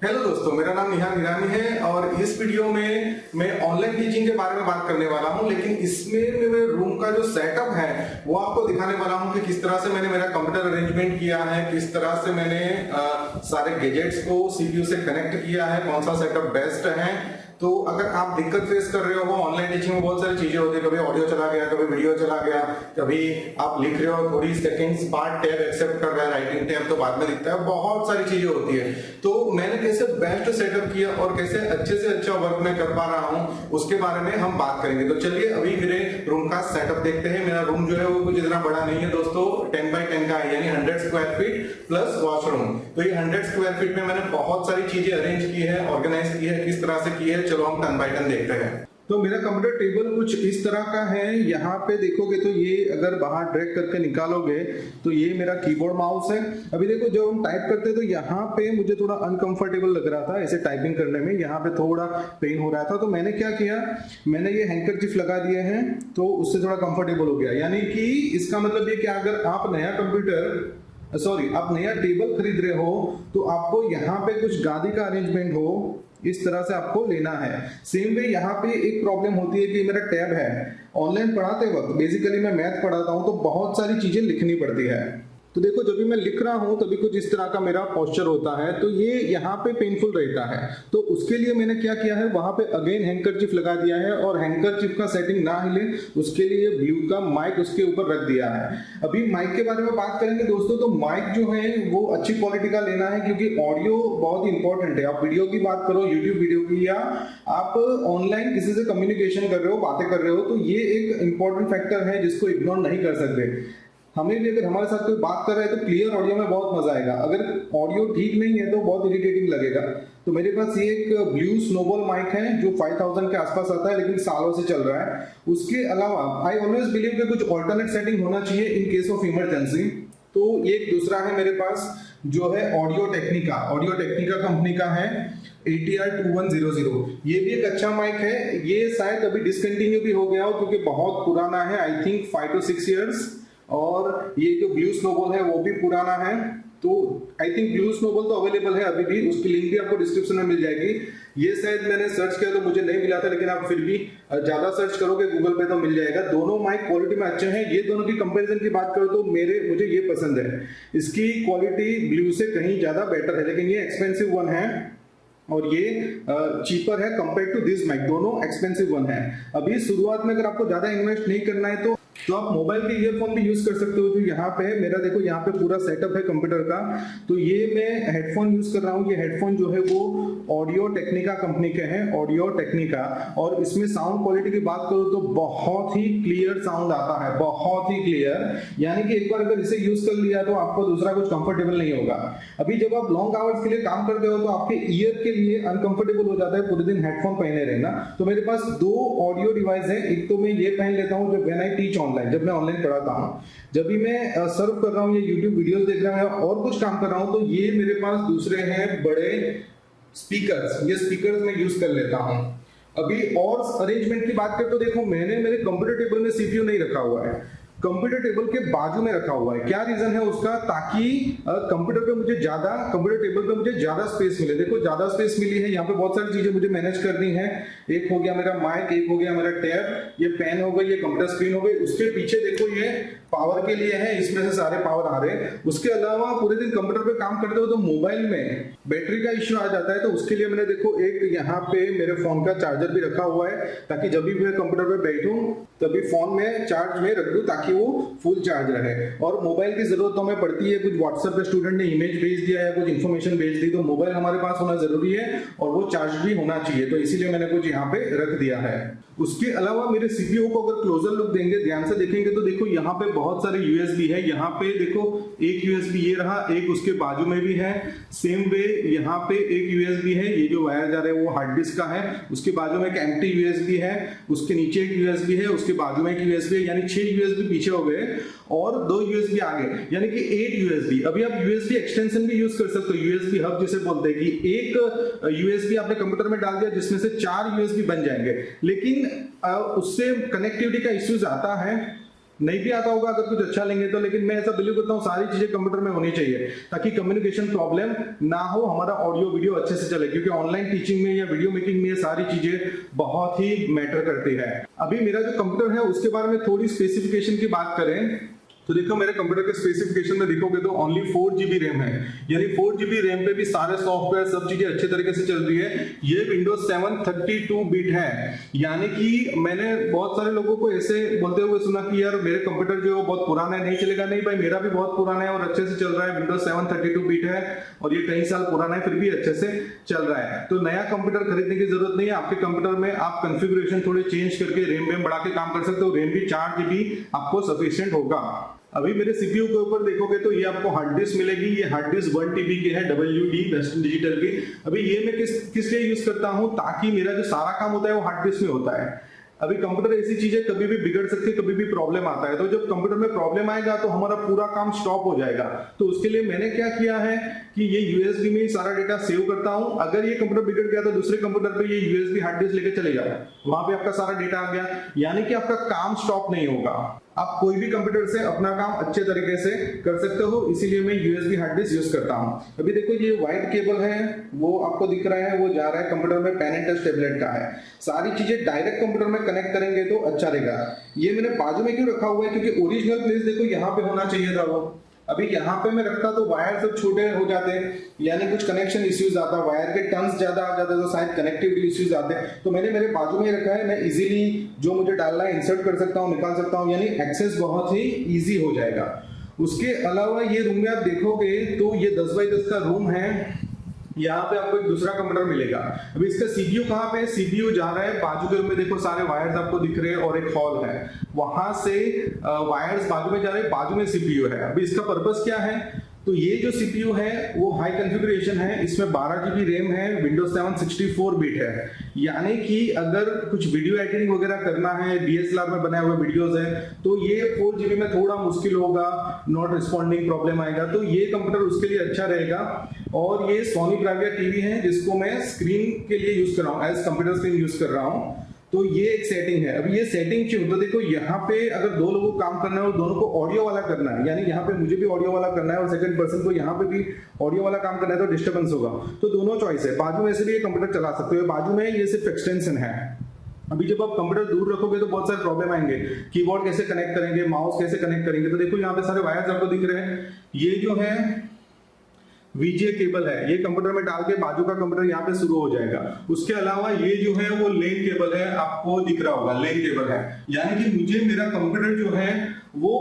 Hello दोस्तों, मेरा नाम निहाल ईरानी है और इस वीडियो में मैं ऑनलाइन टीचिंग के बारे में बात करने वाला हूं। लेकिन इसमें मेरे रूम का जो सेटअप है वो आपको दिखाने वाला हूं कि किस तरह से मैंने मेरा कंप्यूटर अरेंजमेंट किया है, किस तरह से मैंने सारे गैजेट्स को सीपीयू से कनेक्ट किया है, कौन सा सेटअप बेस्ट है। तो अगर आप दिक्कत फेस कर रहे हो, ऑनलाइन टीचिंग में बहुत सारी चीजें होती है, कभी ऑडियो चला गया, कभी वीडियो चला गया, कभी आप लिख रहे हो थोड़ी सेकंड्स बाद टैब एक्सेप्ट कर रहा है, राइटिंग टैब तो बाद में दिखता है, बहुत सारी चीजें होती है। तो मैंने कैसे बेस्ट सेटअप किया और कैसे अच्छे से अच्छा वर्क मैं कर पा रहा हूँ उसके बारे में हम बात करेंगे। तो चलिए अभी मेरे रूम का सेटअप देखते हैं। मेरा रूम जो है वो कुछ इतना बड़ा नहीं है दोस्तों, 10 बाय 10 का है, यानी 100 स्क्वायर फीट प्लस वॉशरूम। तो ये 100 स्क्वायर फीट में मैंने बहुत सारी चीजें अरेंज की है, ऑर्गेनाइज की है, किस तरह से की है चलो हम टर्न बाय टर्न देखते हैं। तो मेरा कंप्यूटर टेबल कुछ इस तरह का है। यहाँ पे देखोगे तो ये अगर बाहर ड्रैग करके निकालोगे तो ये मेरा कीबोर्ड माउस है। अभी देखो जब हम टाइप करते हैं तो यहाँ पे मुझे थोड़ा अनकंफर्टेबल लग रहा था ऐसे टाइपिंग करने में, यहाँ पे थोड़ा पेन हो रहा था। तो मैंने क्या किया, मैंने ये हैंकरचिफ लगा दिए हैं तो उससे थोड़ा कंफर्टेबल हो गया। यानी कि इसका मतलब ये कि अगर आप नया आप नया टेबल खरीद रहे हो तो आपको यहाँ पे कुछ गादी का अरेंजमेंट हो इस तरह से आपको लेना है। सेम वे यहाँ पे एक प्रॉब्लम होती है कि मेरा टैब है, ऑनलाइन पढ़ाते वक्त बेसिकली मैं मैथ पढ़ाता हूँ तो बहुत सारी चीजें लिखनी पड़ती है। तो देखो जब भी मैं लिख रहा हूं तभी कुछ इस तरह का मेरा पोस्चर होता है, तो ये यहाँ पे पेनफुल रहता है। तो उसके लिए मैंने क्या किया है, वहां पे अगेन हैंकरचिफ लगा दिया है और हैंकरचिफ का सेटिंग ना हिले उसके लिए ब्लू का माइक उसके ऊपर रख दिया है। अभी माइक के बारे में बात करेंगे दोस्तों, तो माइक जो है वो अच्छी क्वालिटी का लेना है क्योंकि ऑडियो बहुत ही इंपॉर्टेंट है। आप वीडियो की बात करो, यूट्यूब वीडियो की, या आप ऑनलाइन किसी से कम्युनिकेशन कर रहे हो, बातें कर रहे हो, तो ये एक इंपॉर्टेंट फैक्टर है जिसको इग्नोर नहीं कर सकते। हमें भी अगर हमारे साथ कोई बात कर रहा है तो क्लियर ऑडियो में बहुत मजा आएगा, अगर ऑडियो ठीक नहीं है तो बहुत इरिटेटिंग लगेगा। तो मेरे पास ये एक ब्लू स्नोबॉल माइक है जो 5000 के आसपास आता है लेकिन सालों से चल रहा है। उसके अलावा आई ऑलवेज बिलीव कि कुछ ऑल्टरनेट सेटिंग होना चाहिए इन केस ऑफ इमरजेंसी। तो एक दूसरा है मेरे पास जो है ऑडियो टेक्निका कंपनी का है ATR2100। ये भी एक अच्छा माइक है। ये शायद अभी डिसकंटिन्यू भी हो गया हो क्योंकि बहुत पुराना है, आई थिंक 5 to 6 years। और ये जो ब्लू स्नोबॉल है वो भी पुराना है। तो आई थिंक ब्लू स्नोबॉल तो अवेलेबल है अभी भी, उसकी लिंक भी आपको डिस्क्रिप्शन में मिल जाएगी। ये शायद मैंने सर्च किया तो मुझे नहीं मिला था, लेकिन आप फिर भी ज्यादा सर्च करोगे गूगल पे तो मिल जाएगा। दोनों माइक क्वालिटी में अच्छे हैं। ये दोनों की कंपैरिजन की बात करो तो मुझे ये पसंद है, इसकी क्वालिटी ब्लू से कहीं ज्यादा बेटर है, लेकिन ये एक्सपेंसिव वन है और ये चीपर है कंपेयर टू दिस माइक। दोनों एक्सपेंसिव वन है। अभी शुरुआत में अगर आपको ज्यादा इन्वेस्ट नहीं करना है तो आप मोबाइल के ईयरफोन भी यूज कर सकते हो। जो यहाँ पे है मेरा, देखो यहाँ पे पूरा सेटअप है कंप्यूटर का। तो ये मैं हेडफोन यूज कर रहा हूँ। ये हेडफोन जो है वो ऑडियो टेक्निका कंपनी के हैं, ऑडियो टेक्निका। और इसमें साउंड क्वालिटी की बात करो तो बहुत ही क्लियर साउंड आता है, बहुत ही क्लियर। यानी कि एक बार अगर इसे यूज कर लिया तो आपको दूसरा कुछ कंफर्टेबल नहीं होगा। अभी जब आप लॉन्ग आवर्स के लिए काम करते हो तो आपके ईयर के लिए अनकंफर्टेबल हो जाता है पूरे दिन हेडफोन पहने रहना। तो मेरे पास दो ऑडियो डिवाइस है। एक तो मैं ये पहन लेता हूँ जब व्हेन आई टीच ऑनलाइन, जब मैं ऑनलाइन पढ़ाता हूँ, जब भी मैं सर्व कर रहा हूँ या यूट्यूब वीडियोस देख रहा हूँ और कुछ काम कर रहा हूँ, तो ये मेरे पास दूसरे हैं बड़े स्पीकर्स। ये स्पीकर्स मैं यूज कर लेता हूँ। अभी और अरेंजमेंट की बात करें तो देखो मैंने मेरे कंप्यूटर टेबल में सीपीयू नहीं रखा हुआ है, कंप्यूटर टेबल के बाजू में रखा हुआ है। क्या रीजन है उसका, ताकि कंप्यूटर टेबल पे मुझे ज्यादा स्पेस मिले। देखो ज्यादा स्पेस मिली है, यहाँ पे बहुत सारी चीजें मुझे मैनेज करनी है। एक हो गया मेरा माइक, एक हो गया मेरा टैब, ये पेन हो गई, ये कंप्यूटर स्क्रीन हो गई। उसके पीछे देखो ये पावर के लिए है, इसमें से सारे पावर आ रहे हैं। उसके अलावा पूरे दिन कंप्यूटर पे काम करते हो तो मोबाइल में बैटरी का इश्यू आ जाता है, तो उसके लिए मैंने देखो एक यहाँ पे मेरे फोन का चार्जर भी रखा हुआ है, ताकि जब भी मैं कंप्यूटर पे बैठूं तभी फोन में चार्ज में रख दूं ताकि वो फुल चार्ज रहे। और मोबाइल की जरूरत हमें पड़ती है, कुछ व्हाट्सएप पे स्टूडेंट ने इमेज भेज दिया या कुछ इन्फॉर्मेशन भेज दी तो मोबाइल हमारे पास होना जरूरी है और वो चार्ज भी होना चाहिए, तो इसीलिए मैंने कुछ यहाँ पे रख दिया है। उसके अलावा मेरे सीपीयू को अगर क्लोजर लुक देंगे, ध्यान से देखेंगे तो देखो यहाँ पे बहुत सारे यूएसबी है। यहाँ पे देखो एक यूएसबी ये रहा, एक उसके बाजू में भी है। सेम वे यहाँ पे एक यूएसबी है, ये जो वायर जा रहा है वो हार्ड डिस्क का है। उसके बाजू में एक एम्प्टी यूएसबी है, उसके नीचे एक यूएसबी है, उसके बाजू में एक यूएसबी है, यानी 6 यूएसबी पीछे हो गए और 2 यूएसबी आगे, यानी कि 8 यूएसबी। अभी आप यूएसबी एक्सटेंशन भी यूज कर सकते हो, यूएसबी हब जिसे बोलते हैं, कि एक यूएसबी आपने कंप्यूटर में डाल दिया जिसमें से 4 यूएसबी बन जाएंगे। लेकिन उससे कनेक्टिविटी का इश्यूज आता है नहीं भी आता होगा अगर कुछ अच्छा लेंगे तो, लेकिन मैं ऐसा बिलीव करता हूँ सारी चीजें कंप्यूटर में होनी चाहिए ताकि कम्युनिकेशन प्रॉब्लम ना हो, हमारा ऑडियो वीडियो अच्छे से चले, क्योंकि ऑनलाइन टीचिंग में या वीडियो मेकिंग में ये सारी चीजें बहुत ही मैटर करती है। अभी मेरा जो कंप्यूटर है उसके बारे में थोड़ी स्पेसिफिकेशन की बात करें तो देखो मेरे कंप्यूटर के स्पेसिफिकेशन में देखोगे तो ओनली 4 GB रैम है, यानी 4 GB रैम पे भी सारे सॉफ्टवेयर सब चीजें अच्छे तरीके से चल रही है। ये विंडोज 7 32 बिट है, यानी कि मैंने बहुत सारे लोगों को ऐसे बोलते हुए सुना कि यार मेरे कंप्यूटर जो है बहुत पुराना है, नहीं चलेगा। नहीं भाई, मेरा भी बहुत पुराना है और अच्छे से चल रहा है। विंडोज 7 32 बिट है और ये कई साल पुराना है, फिर भी अच्छे से चल रहा है। तो नया कंप्यूटर खरीदने की जरूरत नहीं है। आपके कंप्यूटर में आप कॉन्फ़िगरेशन थोड़े चेंज करके रैम बढ़ा के काम कर सकते हो। रैम भी 4 GB आपको सफिशिएंट होगा। अभी मेरे सीपीयू के ऊपर देखोगे तो ये आपको हार्ड डिस्क मिलेगी। ये हार्ड डिस्क 1 TB की है, WD वेस्टर्न डिजिटल की। अभी ये मैं किस लिए यूज करता हूं, ताकि मेरा जो सारा काम होता है वो हार्ड डिस्क में होता है। अभी कंप्यूटर ऐसी चीज है कभी भी बिगड़ सकती है, कभी भी प्रॉब्लम आता है। तो जब कंप्यूटर में प्रॉब्लम आएगा तो हमारा पूरा काम स्टॉप हो जाएगा। तो उसके लिए मैंने क्या किया है कि ये USB में ही सारा डेटा सेव करता हूं। अगर ये कंप्यूटर बिगड़ गया तो दूसरे कंप्यूटर पे ये USB हार्ड डिस्क लेके चले जाओ, वहां पे आपका सारा डेटा आ गया, यानी कि आपका काम स्टॉप नहीं होगा। आप कोई भी कंप्यूटर से अपना काम अच्छे तरीके से कर सकते हो, इसीलिए मैं USB हार्ड डिस्क यूज करता हूं। अभी देखो ये व्हाइट केबल है, वो आपको दिख रहा है, वो जा रहा है कंप्यूटर में पेन एंड टच टैबलेट का है। सारी चीजें डायरेक्ट कंप्यूटर में कनेक्ट करेंगे तो अच्छा रहेगा। ये मैंने बाजू में क्यों रखा हुआ है, क्योंकि ओरिजिनल प्लेस देखो यहाँ पे होना चाहिए था वो। अभी यहाँ पे मैं रखता तो वायर सब छोटे हो जाते, यानी कुछ कनेक्शन इश्यूज आता, वायर के टर्न्स ज्यादा आ जाते तो शायद कनेक्टिविटी इश्यूज आते। तो मैंने मेरे बाजू में ही रखा है, मैं इजीली जो मुझे डालना है इंसर्ट कर सकता हूँ, निकाल सकता हूँ, यानी एक्सेस बहुत ही इजी हो जाएगा। उसके अलावा ये रूम में आप देखोगे तो ये 10 बाई 10 का रूम है। यहाँ पे आपको एक दूसरा कंप्यूटर मिलेगा। अभी इसका सीपीयू कहाँ पे है, सीपीयू जा रहा है बाजू के रूम में, देखो सारे वायर्स आपको दिख रहे हैं और एक हॉल है, वहां से वायर्स बाजू में जा रहे हैं, बाजू में सीपीयू है। अभी इसका पर्पस क्या है, तो ये जो सीपीयू है वो हाई कॉन्फ़िगरेशन है, इसमें 12 GB रैम है, विंडोज 7 64 बिट है, यानी कि अगर कुछ वीडियो एडिटिंग वगैरह करना है, DSLR में बनाए हुए वीडियोस है, तो ये 4 GB में थोड़ा मुश्किल होगा, नॉट रिस्पॉन्डिंग प्रॉब्लम आएगा, तो ये कंप्यूटर उसके लिए अच्छा रहेगा। और ये सोनी ब्राविया टीवी है जिसको मैं स्क्रीन के लिए यूज कर रहा हूँ, एज कंप्यूटर स्क्रीन यूज कर रहा हूँ। तो ये एक सेटिंग है। अभी ये सेटिंग क्यों, तो देखो यहाँ पे अगर 2 लोगों को काम करना है और दोनों को ऑडियो वाला करना है, यानी यहाँ पे मुझे भी ऑडियो वाला करना है और सेकंड पर्सन को यहाँ पे भी ऑडियो वाला काम करना है, तो डिस्टर्बेंस होगा। तो दोनों चॉइस है, बाजू में से भी ये कंप्यूटर चला सकते हो, बाजू में ये सिर्फ एक्सटेंशन है। अभी जब आप कंप्यूटर दूर रखोगे तो बहुत सारे प्रॉब्लम आएंगे, कीबोर्ड कैसे कनेक्ट करेंगे, माउस कैसे कनेक्ट करेंगे। तो देखो यहाँ पे सारे वायर्स आपको दिख रहे हैं, ये जो है VGA केबल है, ये कंप्यूटर में डाल के बाजू का कंप्यूटर यहाँ पे शुरू हो जाएगा। उसके अलावा ये जो है वो लेन केबल है, आपको दिख रहा होगा लेन केबल है, यानी कि मुझे मेरा कंप्यूटर जो है वो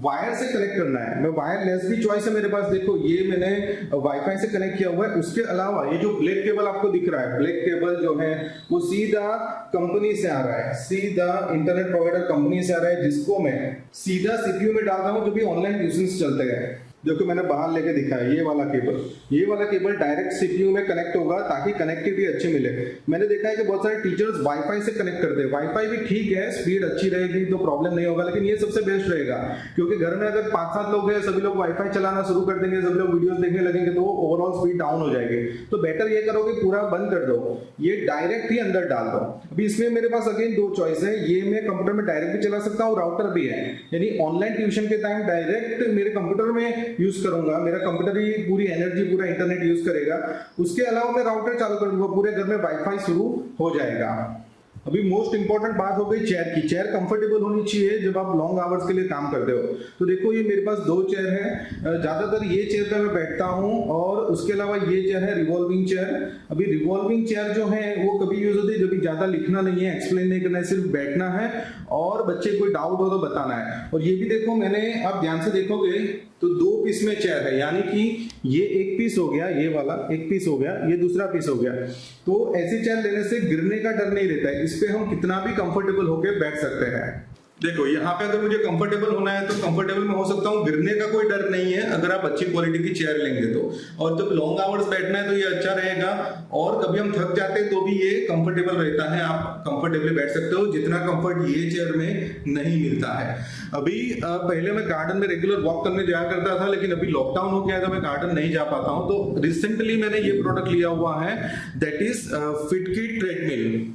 वायर से कनेक्ट करना है। मैं वायरलेस भी चॉइस है मेरे पास, देखो ये मैंने वाईफाई से कनेक्ट किया हुआ है। उसके अलावा ये जो ब्लैक केबल आपको दिख रहा है, ब्लैक केबल जो है वो सीधा कंपनी से आ रहा है, सीधा इंटरनेट प्रोवाइडर कंपनी से आ रहा है, जिसको मैं सीधा सीपीयू में डाल रहा हूँ जो भी ऑनलाइन ट्यूशंस चलते हैं। देखो मैंने बाहर लेके दिखा है, ये वाला केबल डायरेक्ट सीपीयू में कनेक्ट होगा ताकि कनेक्टिविटी अच्छी मिले। मैंने देखा है कि बहुत सारे टीचर्स वाईफाई से कनेक्ट करते हैं, वाईफाई भी ठीक है, स्पीड अच्छी रहेगी तो प्रॉब्लम नहीं होगा, लेकिन ये सबसे बेस्ट रहेगा, क्योंकि घर में अगर 5-7 लोग हैं, सभी लोग वाईफाई चलाना शुरू कर देंगे, सभी लोग वीडियोस देखने लगेंगे तो ओवरऑल स्पीड डाउन हो जाएगी। तो बेटर ये करो कि पूरा बंद कर दो, ये डायरेक्ट ही अंदर डाल दो। अभी इसमें मेरे पास अगेन 2 चॉइस है, ये मैं कंप्यूटर में डायरेक्ट भी चला सकता हूँ, राउटर भी है, यानी ऑनलाइन ट्यूशन के टाइम डायरेक्ट मेरे कंप्यूटर में यूज करूंगा, मेरा कंप्यूटर ही पूरी एनर्जी पूरा इंटरनेट यूज करेगा। उसके अलावा मैं राउटर चालू कर दूंगा, पूरे घर में वाईफाई शुरू हो जाएगा। अभी मोस्ट इंपॉर्टेंट बात हो गई चेयर की। चेयर कंफर्टेबल होनी चाहिए जब आप लॉन्ग आवर्स के लिए काम करते हो। तो देखो ये मेरे पास 2 चेयर है, ज्यादातर ये चेयर पे मैं बैठता हूँ, और उसके अलावा ये चेयर है रिवॉल्विंग चेयर। अभी रिवॉल्विंग चेयर जो है वो कभी यूज होती है जब ज्यादा लिखना नहीं है, एक्सप्लेन नहीं करना है, सिर्फ बैठना है और बच्चे कोई डाउट हो तो बताना है। और ये भी देखो मैंने, आप ध्यान से देखोगे तो 2 पीस में चेयर है, यानी कि ये एक पीस हो गया, ये वाला एक पीस हो गया, ये दूसरा पीस हो गया। तो ऐसी चेयर लेने से गिरने का डर नहीं रहता है, इस पे हम कितना भी कंफर्टेबल होकर बैठ सकते हैं। देखो यहाँ पे अगर मुझे कंफर्टेबल होना है तो कंफर्टेबल में हो सकता हूँ, गिरने का कोई डर नहीं है अगर आप अच्छी क्वालिटी की चेयर लेंगे तो। और जब लॉन्ग आवर्स बैठना है तो ये अच्छा रहेगा, और कभी हम थक जाते हैं तो भी ये कंफर्टेबल रहता है, आप कंफर्टेबली बैठ सकते हो, जितना कंफर्ट ये चेयर में नहीं मिलता है। अभी पहले मैं गार्डन में रेगुलर वॉक करने जाया करता था, लेकिन अभी लॉकडाउन हो गया है तो मैं गार्डन नहीं जा पाता हूँ। तो रिसेंटली मैंने ये प्रोडक्ट लिया हुआ है, दैट इज फिटकिट ट्रेडमिल।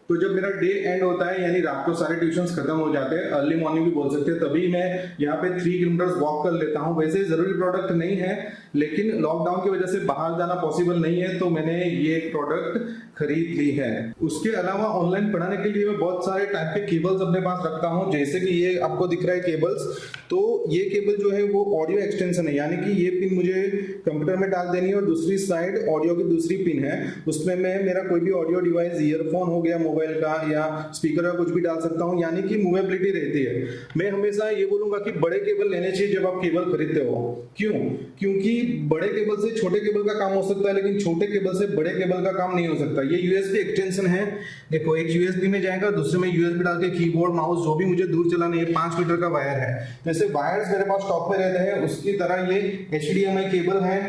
तो जब मेरा डे एंड होता है, यानी रात को सारे ट्यूशंस खत्म हो जाते हैं, अर्ली मॉर्निंग भी बोल सकते हैं, तभी मैं यहाँ पे 3 किलोमीटर वॉक कर लेता हूँ। वैसे जरूरी प्रोडक्ट नहीं है, लेकिन लॉकडाउन की वजह से बाहर जाना पॉसिबल नहीं है, तो मैंने ये प्रोडक्ट खरीद ली है। उसके अलावा ऑनलाइन पढ़ाने के लिए मैं बहुत सारे टाइप के केबल्स अपने पास रखता हूँ, जैसे कि ये आपको दिख रहा है केबल्स। तो ये केबल जो है वो ऑडियो एक्सटेंशन है, यानी कि ये पिन मुझे कंप्यूटर में डाल देनी है और दूसरी साइड ऑडियो की दूसरी पिन है, उसमें मैं मेरा कोई भी ऑडियो डिवाइस, ईयरफोन हो गया मोबाइल का या स्पीकर का, कुछ भी डाल सकता हूँ, यानी कि मूवेबिलिटी रहती है। मैं हमेशा ये बोलूंगा कि बड़े केबल लेने चाहिए जब आप केबल खरीदते हो। क्यों? क्योंकि बड़े केबल से छोटे केबल का काम हो सकता है, लेकिन छोटे केबल से बड़े केबल का काम नहीं हो सकता। ये यूएसबी एक्सटेंशन है, देखो एक यूएसबी में जाएगा, दूसरे में यूएसबी डाल के कीबोर्ड, माउस जो भी मुझे दूर चलाना है, 5 मीटर का वायर है। जैसे वायर्स मेरे पास स्टॉक में रहते हैं, उसकी तरह ये HDMI केबल है।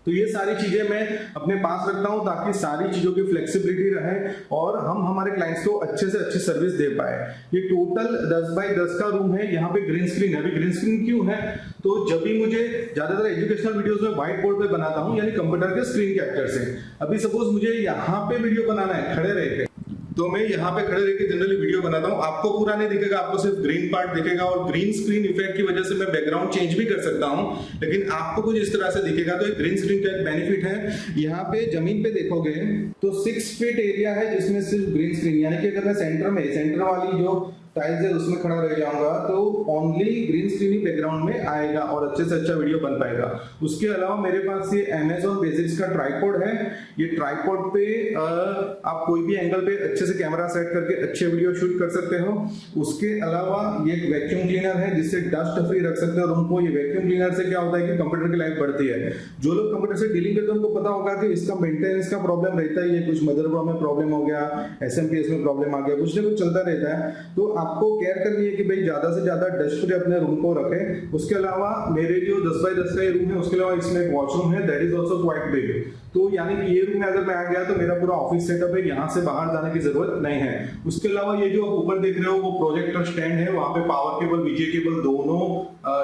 तो ये सारी चीजें मैं अपने पास रखता हूं ताकि सारी चीजों की फ्लेक्सिबिलिटी रहे और हम हमारे क्लाइंट्स को अच्छे से अच्छी सर्विस दे पाए। ये टोटल 10 बाय 10 का रूम है। यहाँ पे ग्रीन स्क्रीन है। अभी ग्रीन स्क्रीन क्यों है? तो जब भी मुझे ज्यादातर एजुकेशनल वीडियोस में व्हाइट बोर्ड पे बनाता हूँ, यानी कंप्यूटर के स्क्रीन कैप्चर से। अभी सपोज मुझे यहाँ पे वीडियो बनाना है खड़े रह के, तो मैं यहाँ पे खड़े रहकर जनरली वीडियो बनाता हूँ। आपको पूरा नहीं दिखेगा, आपको सिर्फ ग्रीन पार्ट दिखेगा और ग्रीन स्क्रीन इफेक्ट की वजह से मैं बैकग्राउंड चेंज भी कर सकता हूँ, लेकिन आपको कुछ इस तरह से दिखेगा। तो ग्रीन स्क्रीन का एक बेनिफिट है। यहाँ पे जमीन पे देखोगे तो 6 फीट एरिया है जिसमें सिर्फ ग्रीन स्क्रीन, यानी कि अगर मैं सेंटर वाली जो टाइल्स है उसमें खड़ा रह जाऊंगा तो ओनली ग्रीन स्क्रीन ही बैकग्राउंड में आएगा और अच्छे से अच्छा वीडियो बन पाएगा। उसके अलावा मेरे पास ये Amazon बेसिक्स का ट्राइपॉड है। ये ट्राइपॉड पे आप कोई भी एंगल पे अच्छे से कैमरा सेट करके अच्छे वीडियो शूट कर सकते हो। उसके अलावा ये एक वैक्यूम क्लीनर है जिससे डस्ट फ्री रख सकते हो रूम को। ये वैक्यूम क्लीनर से क्या होता है कि कंप्यूटर की लाइफ बढ़ती है। जो लोग कंप्यूटर से डीलिंग करते हैं उनको पता होगा कि इसका मेंटेनेंस का प्रॉब्लम रहता ही है। कुछ मदरबोर्ड में प्रॉब्लम हो गया, SMPS में प्रॉब्लम आ गया, कुछ ना कुछ चलता रहता है। तो आपको केयर करनी है कि भाई ज्यादा से ज्यादा डस्ट फ्री अपने रूम को रखें। उसके अलावा मेरे जो 10 बाय 10 का ये रूम है, उसके अलावा इसमें एक वॉशरूम है, that is also quite big. तो यानी कि ये रूम में अगर मैं आ गया तो मेरा पूरा ऑफिस सेटअप है, यहाँ से बाहर जाने की जरूरत नहीं है। उसके अलावा ये जो आप ऊपर देख रहे हो वो प्रोजेक्टर स्टैंड है, वहां पे पावर केबल, बीजे केबल दोनों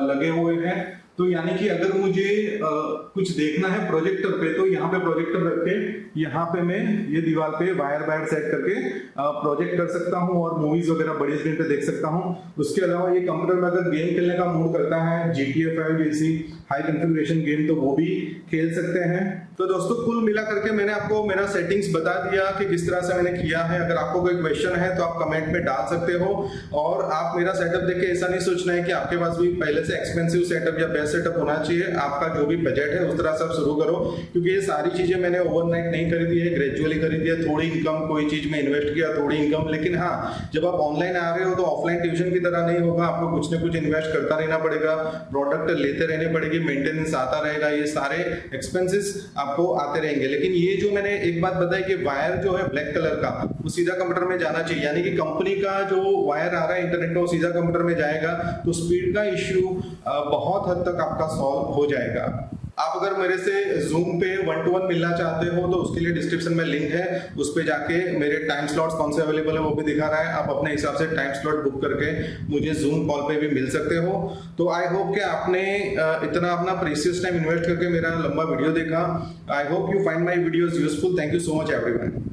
लगे हुए हैं। तो यानी कि अगर मुझे कुछ देखना है प्रोजेक्टर पे, तो यहाँ पे प्रोजेक्टर रख के यहाँ पे मैं ये दीवार पे वायर सेट करके प्रोजेक्ट कर सकता हूँ और मूवीज वगैरह बड़ी स्क्रीन पे देख सकता हूँ। उसके अलावा ये कंप्यूटर में अगर गेम खेलने का मूड करता है, GTA 5 जैसी हाई कॉन्फ़िगरेशन गेम, तो वो भी खेल सकते हैं। तो दोस्तों कुल मिला करके मैंने आपको मेरा सेटिंग्स बता दिया कि किस तरह से मैंने किया है। अगर आपको कोई क्वेश्चन है तो आप कमेंट में डाल सकते हो। और आप मेरा सेटअप देख के ऐसा नहीं सोचना है कि आपके पास भी पहले से एक्सपेंसिव सेटअप या बेस्ट सेटअप होना चाहिए। आपका जो भी बजट है उस तरह से आप शुरू करो, क्योंकि ये सारी चीजें मैंने ओवरनाइट नहीं खरीदी है, ग्रेजुअली खरीदी है। थोड़ी इनकम कोई चीज में इन्वेस्ट किया, थोड़ी इनकम। लेकिन हाँ, जब आप ऑनलाइन आ रहे हो तो ऑफलाइन ट्यूशन की तरह नहीं होगा। आपको कुछ ना कुछ इन्वेस्ट करता रहना पड़ेगा, प्रोडक्ट लेते रहने पड़ेगी, मेंटेनेंस आता रहेगा, ये सारे एक्सपेंसेस आपको आते रहेंगे। लेकिन ये जो मैंने एक बात बताई कि वायर जो है ब्लैक कलर का, वो सीधा कंप्यूटर में जाना चाहिए, यानी कि कंपनी का जो वायर आ रहा है इंटरनेट का वो सीधा कंप्यूटर में जाएगा, तो स्पीड का इश्यू बहुत हद तक आपका सॉल्व हो जाएगा। आप अगर मेरे से Zoom पे 1-to-1 मिलना चाहते हो तो उसके लिए डिस्क्रिप्शन में लिंक है, उस पे जाके मेरे टाइम स्लॉट्स कौन से अवेलेबल है वो भी दिखा रहा है। आप अपने हिसाब से टाइम स्लॉट बुक करके मुझे Zoom कॉल पे भी मिल सकते हो। तो आई होप कि आपने इतना अपना प्रीशियस टाइम इन्वेस्ट करके मेरा लंबा वीडियो देखा। I hope you find my videos useful. Thank you so much everyone.